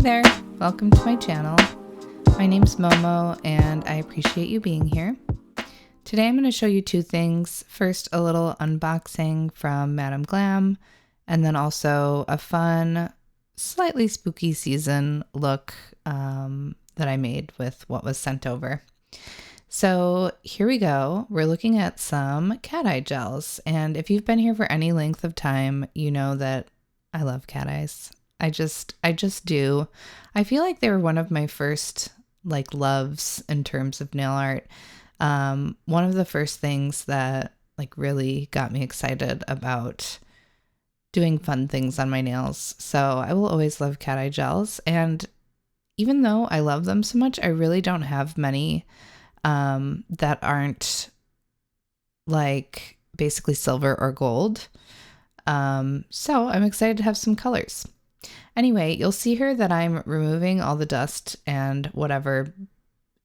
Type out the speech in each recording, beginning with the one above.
there, welcome to my channel. My name's Momo and I appreciate you being here. Today I'm going to show you two things. First, a little unboxing from Madam Glam, and then also a fun, slightly spooky season look that I made with what was sent over. So here we go. We're looking at some cat eye gels, and if you've been here for any length of time, you know that I love cat eyes. I just do. I feel like they were one of my first loves in terms of nail art. One of the first things that really got me excited about doing fun things on my nails. So I will always love cat eye gels. And even though I love them so much, I really don't have many that aren't basically silver or gold. So I'm excited to have some colors. Anyway, you'll see here that I'm removing all the dust and whatever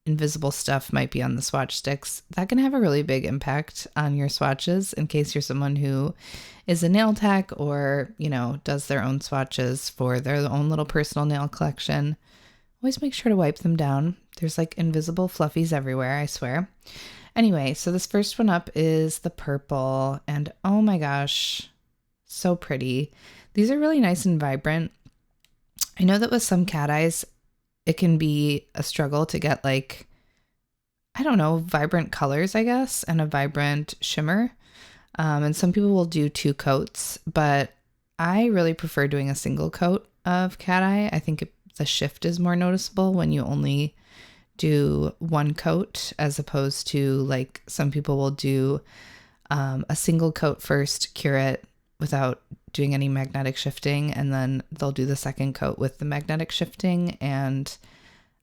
invisible stuff might be on the swatch sticks. That can have a really big impact on your swatches in case you're someone who is a nail tech or, does their own swatches for their own little personal nail collection. Always make sure to wipe them down. There's invisible fluffies everywhere, I swear. Anyway, so this first one up is the purple, and oh my gosh, so pretty. These are really nice and vibrant. I know that with some cat eyes, it can be a struggle to get vibrant colors, I guess, and a vibrant shimmer. And some people will do 2 coats, but I really prefer doing a single coat of cat eye. I think the shift is more noticeable when you only do 1 coat, as opposed to some people will do a single coat first, cure it without doing any magnetic shifting, and then they'll do the second coat with the magnetic shifting. And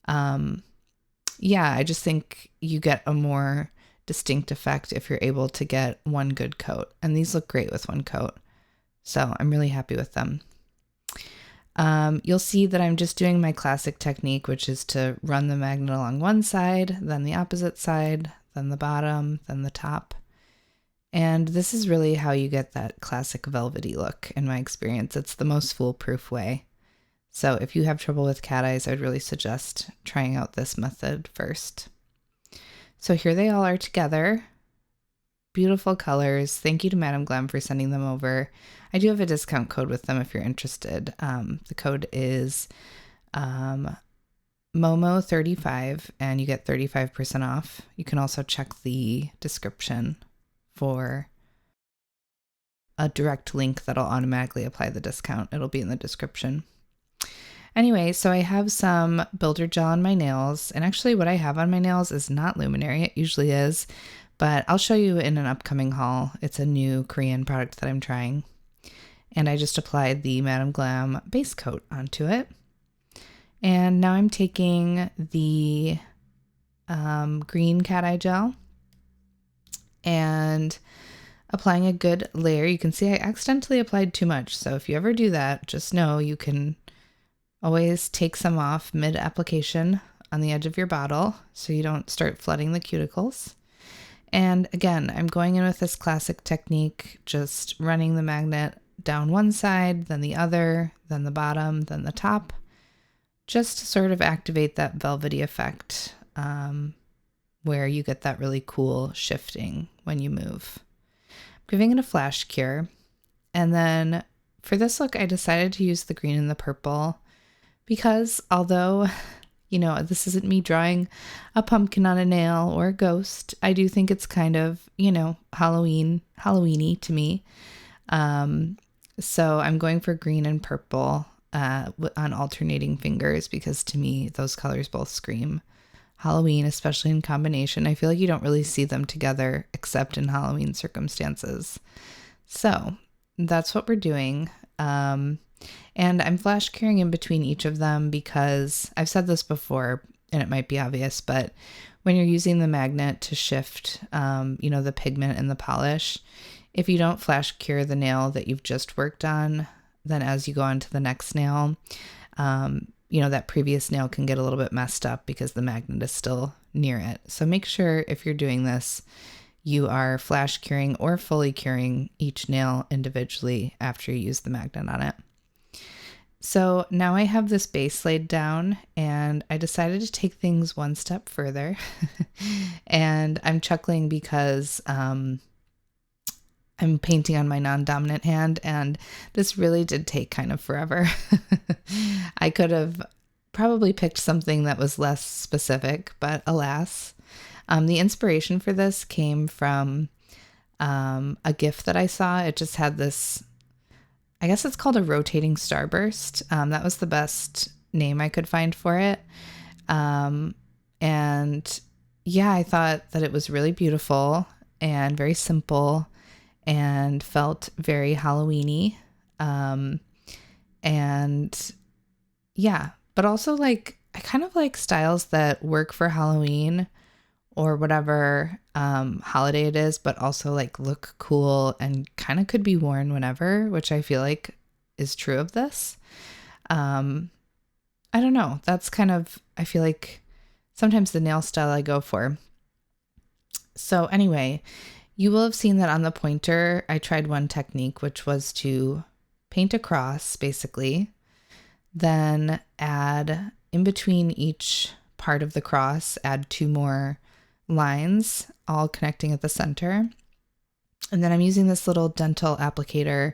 I just think you get a more distinct effect if you're able to get 1 good coat, and these look great with 1 coat, so I'm really happy with them. You'll see that I'm just doing my classic technique, which is to run the magnet along one side, then the opposite side, then the bottom, then the top. And this is really how you get that classic velvety look. In my experience, it's the most foolproof way. So if you have trouble with cat eyes, I'd really suggest trying out this method first. So here they all are together. Beautiful colors. Thank you to Madam Glam for sending them over. I do have a discount code with them if you're interested. The code is MOMO35, and you get 35% off. You can also check the description for a direct link that'll automatically apply the discount. It'll be in the description. Anyway, so I have some builder gel on my nails, and actually what I have on my nails is not luminary. It usually is, but I'll show you in an upcoming haul. It's a new Korean product that I'm trying, and I just applied the Madam Glam base coat onto it. And now I'm taking the green cat eye gel and applying a good layer. You can see I accidentally applied too much, so if you ever do that, just know you can always take some off mid-application on the edge of your bottle so you don't start flooding the cuticles. And again, I'm going in with this classic technique, just running the magnet down one side, then the other, then the bottom, then the top, just to sort of activate that velvety effect, where you get that really cool shifting when you move. I'm giving it a flash cure. And then for this look, I decided to use the green and the purple because although, this isn't me drawing a pumpkin on a nail or a ghost, I do think it's kind of, Halloween-y to me. So I'm going for green and purple on alternating fingers because to me, those colors both scream Halloween, especially in combination. I feel like you don't really see them together except in Halloween circumstances. So that's what we're doing. And I'm flash curing in between each of them because I've said this before and it might be obvious, but when you're using the magnet to shift, the pigment and the polish, if you don't flash cure the nail that you've just worked on, then as you go on to the next nail, that previous nail can get a little bit messed up because the magnet is still near it. So make sure if you're doing this, you are flash curing or fully curing each nail individually after you use the magnet on it. So now I have this base laid down and I decided to take things one step further. And I'm chuckling because I'm painting on my non-dominant hand and this really did take kind of forever. I could have probably picked something that was less specific, but alas. The inspiration for this came from a GIF that I saw. It just had this, I guess it's called a rotating starburst. That was the best name I could find for it. And yeah, I thought that it was really beautiful and very simple and felt very Halloween-y. And yeah, but also like, I kind of like styles that work for Halloween or whatever holiday it is, but also like look cool and kind of could be worn whenever, which I feel like is true of this. I don't know. That's kind of, I feel like sometimes the nail style I go for. So anyway, you will have seen that on the pointer, I tried one technique, which was to paint a cross basically, then add in between each part of the cross, add 2 more lines, all connecting at the center. And then I'm using this little dental applicator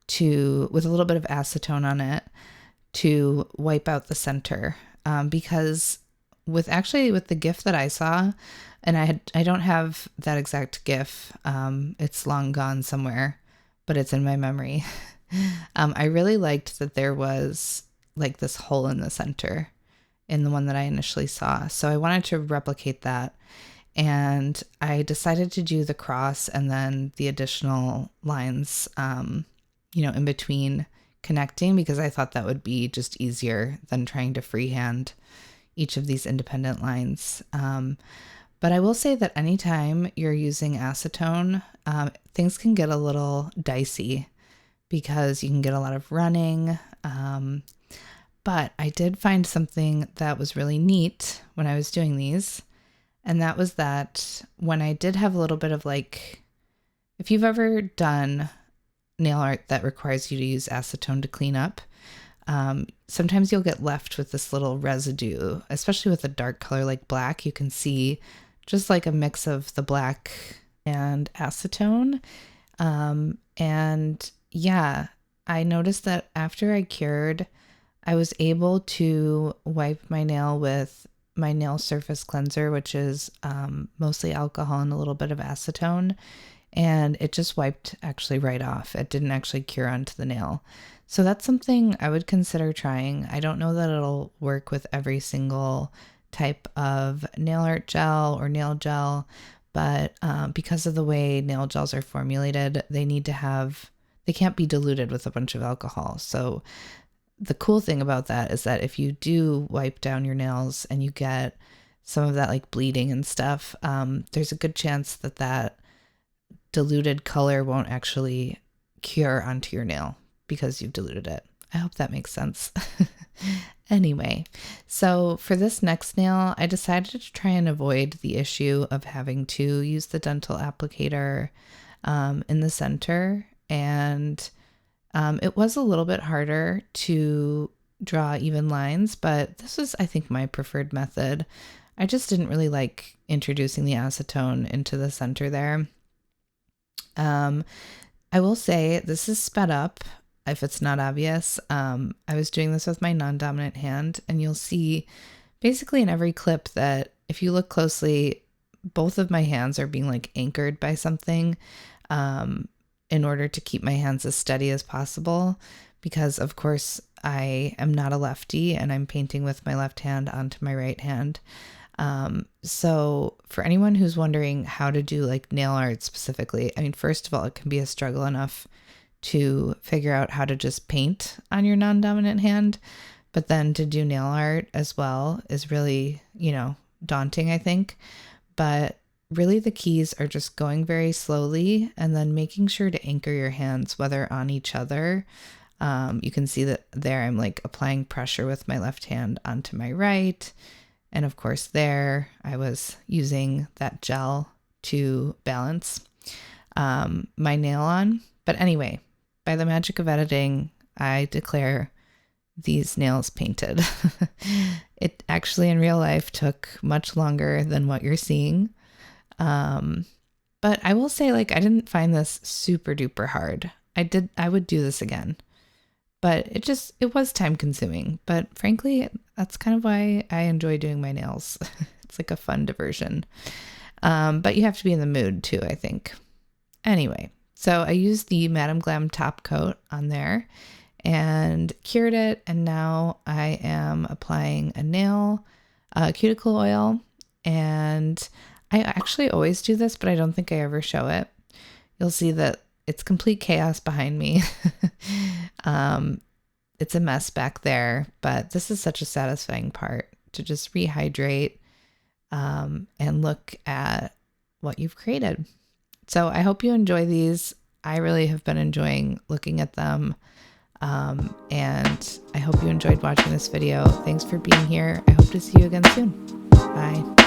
with a little bit of acetone on it to wipe out the center. Because with the GIF that I saw, and I don't have that exact GIF, it's long gone somewhere, but it's in my memory. I really liked that there was like this hole in the center in the one that I initially saw. So I wanted to replicate that. And I decided to do the cross and then the additional lines, in between connecting, because I thought that would be just easier than trying to freehand each of these independent lines. But I will say that anytime you're using acetone, things can get a little dicey because you can get a lot of running. But I did find something that was really neat when I was doing these. And that was that when I did have a little bit of like, if you've ever done nail art that requires you to use acetone to clean up, sometimes you'll get left with this little residue, especially with a dark color like black. You can see just like a mix of the black and acetone. And yeah, I noticed that after I cured, I was able to wipe my nail with my nail surface cleanser, which is mostly alcohol and a little bit of acetone. And it just wiped actually right off. It didn't actually cure onto the nail. So that's something I would consider trying. I don't know that it'll work with every single type of nail art gel or nail gel, but because of the way nail gels are formulated, they can't be diluted with a bunch of alcohol. So the cool thing about that is that if you do wipe down your nails and you get some of that like bleeding and stuff, there's a good chance that diluted color won't actually cure onto your nail because you've diluted it. I hope that makes sense. Anyway, so for this next nail, I decided to try and avoid the issue of having to use the dental applicator in the center. And it was a little bit harder to draw even lines, but this was, I think, my preferred method. I just didn't really like introducing the acetone into the center there. I will say this is sped up if it's not obvious. I was doing this with my non-dominant hand, and you'll see basically in every clip that if you look closely, both of my hands are being like anchored by something in order to keep my hands as steady as possible, because of course I am not a lefty and I'm painting with my left hand onto my right hand. So for anyone who's wondering how to do like nail art specifically, I mean, first of all, it can be a struggle enough to figure out how to just paint on your non-dominant hand, but then to do nail art as well is really, daunting, I think. But really the keys are just going very slowly and then making sure to anchor your hands, whether on each other. You can see that there I'm like applying pressure with my left hand onto my right. And of course there I was using that gel to balance my nail on. But anyway, by the magic of editing, I declare these nails painted. It actually in real life took much longer than what you're seeing. But I will say, like, I didn't find this super duper hard. I would do this again, but it was time consuming. But frankly, that's kind of why I enjoy doing my nails. It's like a fun diversion. But you have to be in the mood too, I think. Anyway, so I used the Madam Glam top coat on there and cured it. And now I am applying a nail cuticle oil. And I actually always do this, but I don't think I ever show it. You'll see that it's complete chaos behind me. It's a mess back there, but this is such a satisfying part to just rehydrate and look at what you've created. So I hope you enjoy these. I really have been enjoying looking at them. And I hope you enjoyed watching this video. Thanks for being here. I hope to see you again soon. Bye.